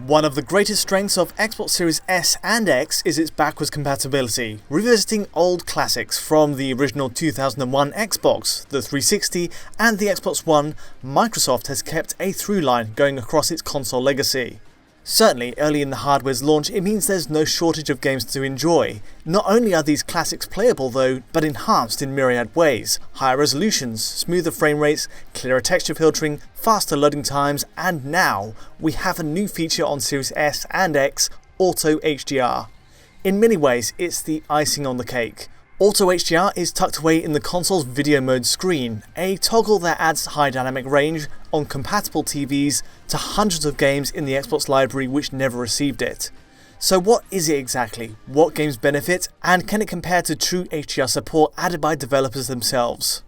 One of the greatest strengths of Xbox Series S and X is its backwards compatibility, revisiting old classics from the original 2001 Xbox, the 360 and the Xbox One. Microsoft has kept a through line going across its console legacy. Certainly, early in the hardware's launch, it means there's no shortage of games to enjoy. Not only are these classics playable though, but enhanced in myriad ways: higher resolutions, smoother frame rates, clearer texture filtering, faster loading times, and now we have a new feature on Series S and X, Auto HDR. In many ways, it's the icing on the cake. Auto HDR is tucked away in the console's video mode screen, a toggle that adds high dynamic range on compatible TVs to hundreds of games in the Xbox library which never received it. So what is it exactly? What games benefit? And can it compare to true HDR support added by developers themselves?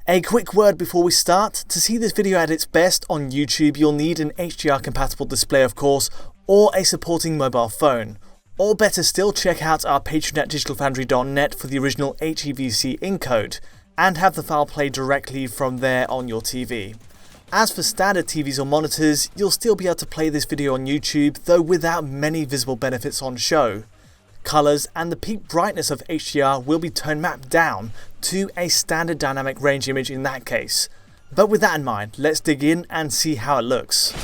A quick word before we start: to see this video at its best on YouTube, you'll need an HDR compatible display of course, or a supporting mobile phone. Or better still, check out our Patreon at digitalfoundry.net for the original HEVC encode, and have the file play directly from there on your TV. As for standard TVs or monitors, you'll still be able to play this video on YouTube, though without many visible benefits on show. Colours and the peak brightness of HDR will be tone mapped down to a standard dynamic range image in that case. But with that in mind, let's dig in and see how it looks.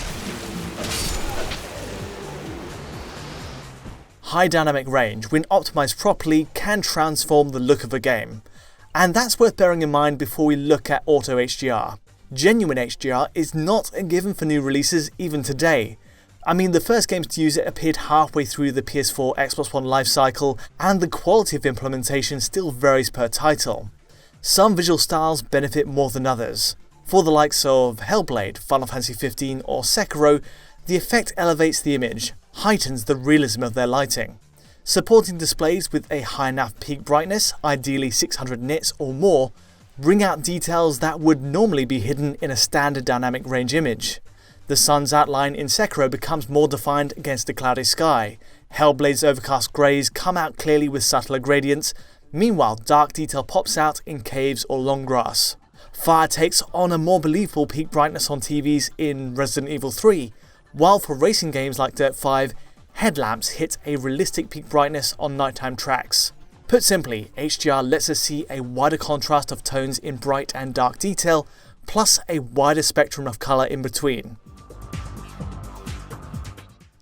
High dynamic range, when optimised properly, can transform the look of a game. And that's worth bearing in mind before we look at Auto HDR. Genuine HDR is not a given for new releases even today. I mean, the first games to use it appeared halfway through the PS4 Xbox One lifecycle, and the quality of implementation still varies per title. Some visual styles benefit more than others. For the likes of Hellblade, Final Fantasy 15 or Sekiro, the effect elevates the image, heightens the realism of their lighting. Supporting displays with a high enough peak brightness, ideally 600 nits or more, bring out details that would normally be hidden in a standard dynamic range image. The sun's outline in Sekiro becomes more defined against a cloudy sky. Hellblade's overcast greys come out clearly with subtler gradients. Meanwhile, dark detail pops out in caves or long grass. Fire takes on a more believable peak brightness on TVs in Resident Evil 3, while for racing games like Dirt 5, headlamps hit a realistic peak brightness on nighttime tracks. Put simply, HDR lets us see a wider contrast of tones in bright and dark detail, plus a wider spectrum of colour in between.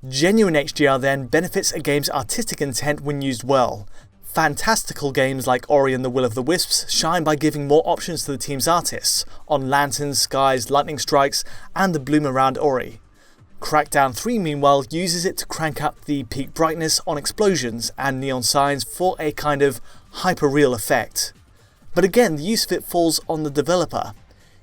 Genuine HDR then benefits a game's artistic intent when used well. Fantastical games like Ori and the Will of the Wisps shine by giving more options to the team's artists on lanterns, skies, lightning strikes, and the bloom around Ori. Crackdown 3 meanwhile uses it to crank up the peak brightness on explosions and neon signs for a kind of hyper-real effect. But again, the use of it falls on the developer.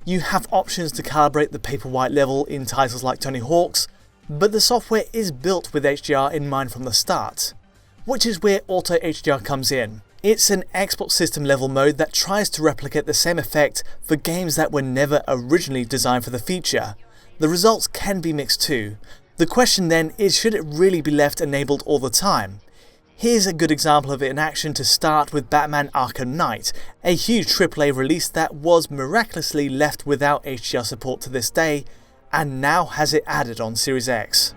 You have options to calibrate the paper-white level in titles like Tony Hawk's, but the software is built with HDR in mind from the start, which is where Auto HDR comes in. It's an Xbox system level mode that tries to replicate the same effect for games that were never originally designed for the feature. The results can be mixed too. The question then is, should it really be left enabled all the time? Here's a good example of it in action to start with Batman Arkham Knight, a huge AAA release that was miraculously left without HDR support to this day, and now has it added on Series X.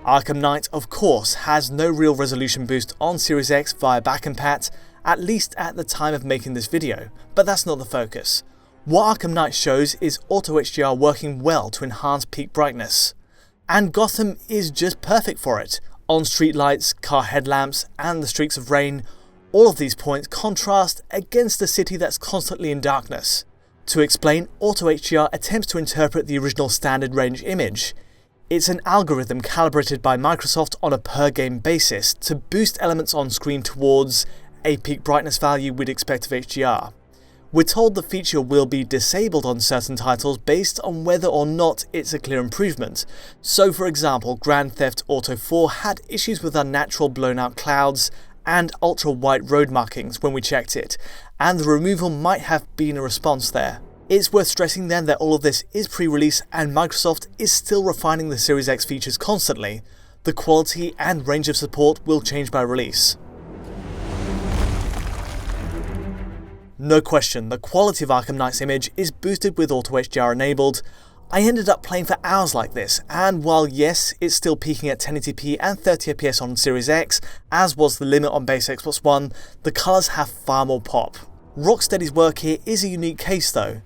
Arkham Knight, of course, has no real resolution boost on Series X via Back-compat, at least at the time of making this video, but that's not the focus. What Arkham Knight shows is Auto HDR working well to enhance peak brightness. And Gotham is just perfect for it. On-street lights, car headlamps, and the streaks of rain, all of these points contrast against a city that's constantly in darkness. To explain, Auto HDR attempts to interpret the original standard range image. It's an algorithm calibrated by Microsoft on a per-game basis to boost elements on screen towards a peak brightness value we'd expect of HDR. We're told the feature will be disabled on certain titles based on whether or not it's a clear improvement. So for example, Grand Theft Auto 4 had issues with unnatural blown out clouds and ultra-white road markings when we checked it, and the removal might have been a response there. It's worth stressing then that all of this is pre-release and Microsoft is still refining the Series X features constantly. The quality and range of support will change by release. No question, the quality of Arkham Knight's image is boosted with Auto HDR enabled. I ended up playing for hours like this, and while yes, it's still peaking at 1080p and 30fps on Series X, as was the limit on base Xbox One, the colours have far more pop. Rocksteady's work here is a unique case though.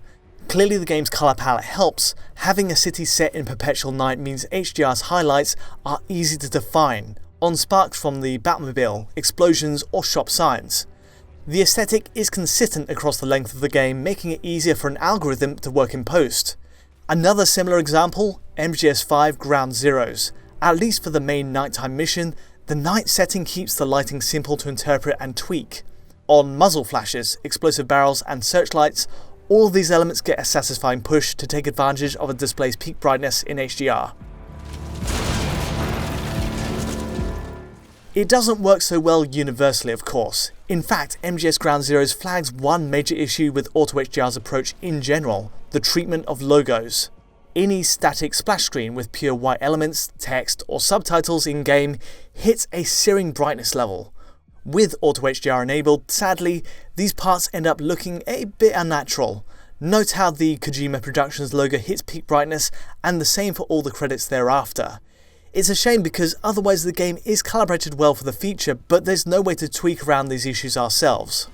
Clearly the game's colour palette helps. Having a city set in perpetual night means HDR's highlights are easy to define, on sparks from the Batmobile, explosions or shop signs. The aesthetic is consistent across the length of the game, making it easier for an algorithm to work in post. Another similar example, MGS5 Ground Zeroes. At least for the main nighttime mission, the night setting keeps the lighting simple to interpret and tweak. On muzzle flashes, explosive barrels and searchlights, all of these elements get a satisfying push to take advantage of a display's peak brightness in HDR. It doesn't work so well universally, of course. In fact, MGS Ground Zeroes flags one major issue with Auto HDR's approach in general: the treatment of logos. Any static splash screen with pure white elements, text, or subtitles in-game hits a searing brightness level. With Auto HDR enabled, sadly, these parts end up looking a bit unnatural. Note how the Kojima Productions logo hits peak brightness, and the same for all the credits thereafter. It's a shame because otherwise the game is calibrated well for the feature, but there's no way to tweak around these issues ourselves.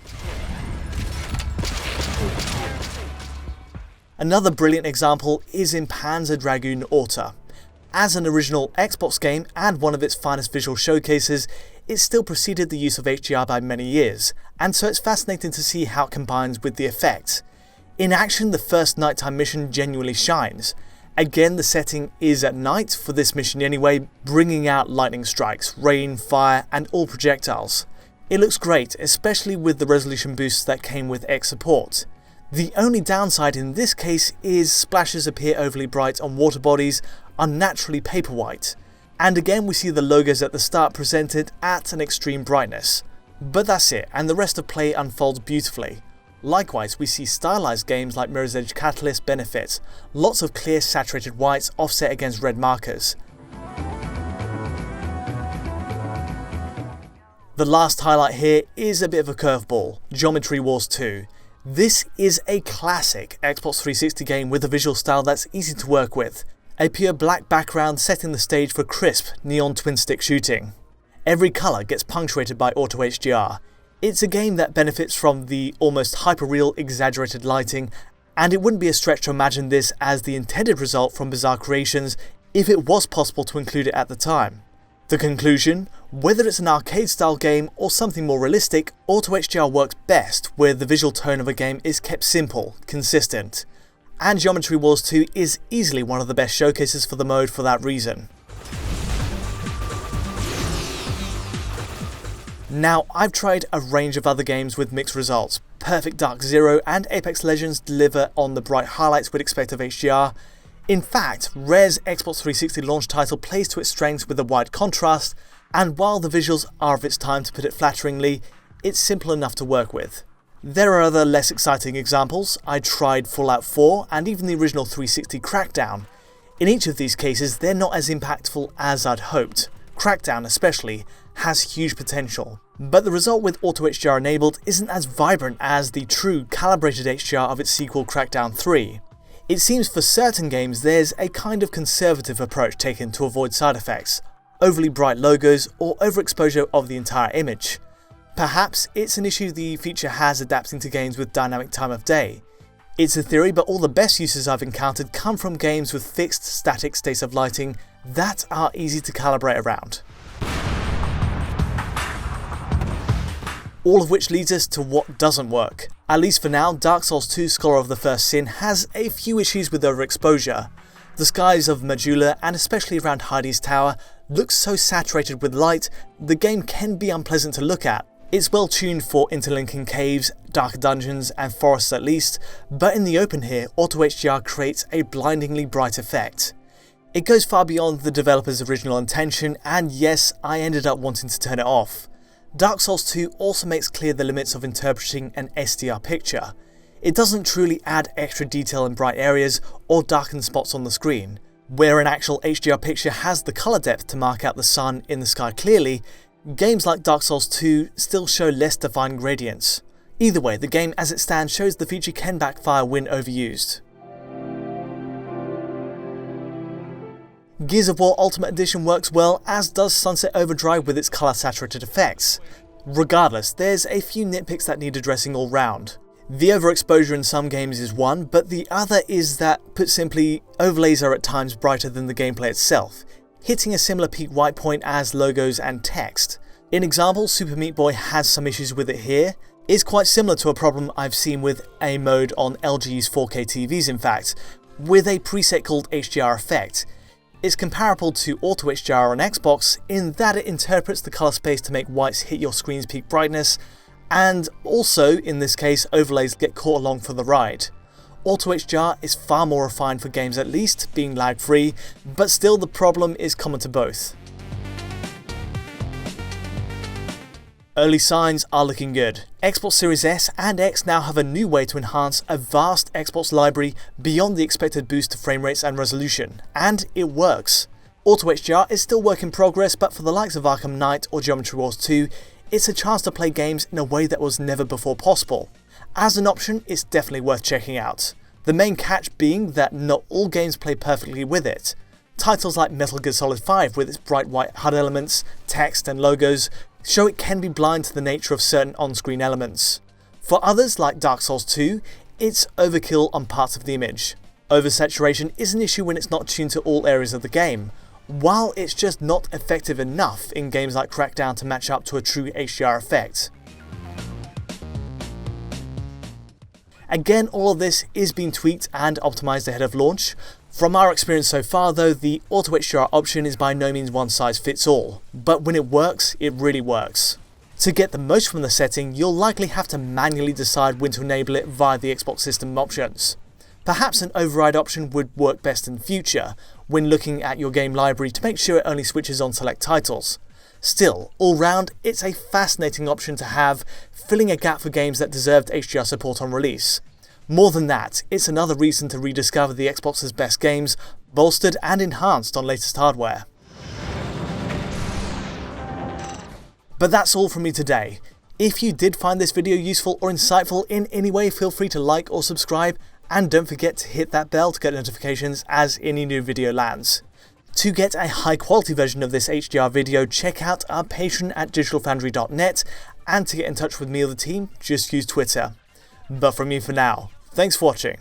Another brilliant example is in Panzer Dragoon Orta. As an original Xbox game and one of its finest visual showcases, it still preceded the use of HDR by many years, and so it's fascinating to see how it combines with the effect. In action, the first nighttime mission genuinely shines. Again, the setting is at night for this mission anyway, bringing out lightning strikes, rain, fire, and all projectiles. It looks great, especially with the resolution boosts that came with X support. The only downside in this case is splashes appear overly bright on water bodies, unnaturally paper white. And again we see the logos at the start presented at an extreme brightness. But that's it, and the rest of play unfolds beautifully. Likewise, we see stylized games like Mirror's Edge Catalyst benefit, lots of clear saturated whites offset against red markers. The last highlight here is a bit of a curveball, Geometry Wars 2. This is a classic Xbox 360 game with a visual style that's easy to work with. A pure black background setting the stage for crisp, neon twin-stick shooting. Every colour gets punctuated by Auto HDR. It's a game that benefits from the almost hyper-real exaggerated lighting, and it wouldn't be a stretch to imagine this as the intended result from Bizarre Creations if it was possible to include it at the time. The conclusion? Whether it's an arcade-style game or something more realistic, Auto HDR works best where the visual tone of a game is kept simple, consistent. And Geometry Wars 2 is easily one of the best showcases for the mode for that reason. Now, I've tried a range of other games with mixed results. Perfect Dark Zero and Apex Legends deliver on the bright highlights we'd expect of HDR. In fact, Rare's Xbox 360 launch title plays to its strengths with a wide contrast, and while the visuals are of its time, to put it flatteringly, it's simple enough to work with. There are other less exciting examples. I tried Fallout 4 and even the original 360 Crackdown. In each of these cases, they're not as impactful as I'd hoped. Crackdown especially has huge potential, but the result with Auto HDR enabled isn't as vibrant as the true calibrated HDR of its sequel Crackdown 3. It seems for certain games there's a kind of conservative approach taken to avoid side effects, overly bright logos or overexposure of the entire image. Perhaps it's an issue the feature has adapting to games with dynamic time of day. It's a theory, but all the best uses I've encountered come from games with fixed static states of lighting that are easy to calibrate around. All of which leads us to what doesn't work. At least for now, Dark Souls 2 Scholar of the First Sin has a few issues with overexposure. The skies of Majula, and especially around Heidi's Tower, look so saturated with light, the game can be unpleasant to look at. It's well tuned for interlinking caves, darker dungeons and forests at least, but in the open here, Auto HDR creates a blindingly bright effect. It goes far beyond the developer's original intention, and yes, I ended up wanting to turn it off. Dark Souls 2 also makes clear the limits of interpreting an SDR picture. It doesn't truly add extra detail in bright areas or darken spots on the screen. Where an actual HDR picture has the colour depth to mark out the sun in the sky clearly, games like Dark Souls 2 still show less defined gradients. Either way, the game as it stands shows the feature can backfire when overused. Gears of War Ultimate Edition works well, as does Sunset Overdrive with its colour saturated effects. Regardless, there's a few nitpicks that need addressing all round. The overexposure in some games is one, but the other is that, put simply, overlays are at times brighter than the gameplay itself, hitting a similar peak white point as logos and text. In example, Super Meat Boy has some issues with it here. It's quite similar to a problem I've seen with a mode on LG's 4K TVs in fact, with a preset called HDR effect. It's comparable to Auto HDR on Xbox in that it interprets the colour space to make whites hit your screen's peak brightness, and also, in this case, overlays get caught along for the ride. Auto HDR is far more refined for games at least, being lag free, but still the problem is common to both. Early signs are looking good. Xbox Series S and X now have a new way to enhance a vast Xbox library beyond the expected boost to frame rates and resolution, and it works. Auto HDR is still work in progress, but for the likes of Arkham Knight or Geometry Wars 2, it's a chance to play games in a way that was never before possible. As an option, it's definitely worth checking out. The main catch being that not all games play perfectly with it. Titles like Metal Gear Solid 5 with its bright white HUD elements, text and logos show it can be blind to the nature of certain on-screen elements. For others, like Dark Souls 2, it's overkill on parts of the image. Oversaturation is an issue when it's not tuned to all areas of the game, while it's just not effective enough in games like Crackdown to match up to a true HDR effect. Again, all of this is being tweaked and optimized ahead of launch. From our experience so far though, the Auto HDR option is by no means one size fits all, but when it works, it really works. To get the most from the setting, you'll likely have to manually decide when to enable it via the Xbox system options. Perhaps an override option would work best in future, when looking at your game library to make sure it only switches on select titles. Still, all round, it's a fascinating option to have, filling a gap for games that deserved HDR support on release. More than that, it's another reason to rediscover the Xbox's best games, bolstered and enhanced on latest hardware. But that's all from me today. If you did find this video useful or insightful in any way, feel free to like or subscribe, and don't forget to hit that bell to get notifications as any new video lands. To get a high quality version of this HDR video, check out our Patreon at digitalfoundry.net, and to get in touch with me or the team, just use Twitter. But from me for now, thanks for watching.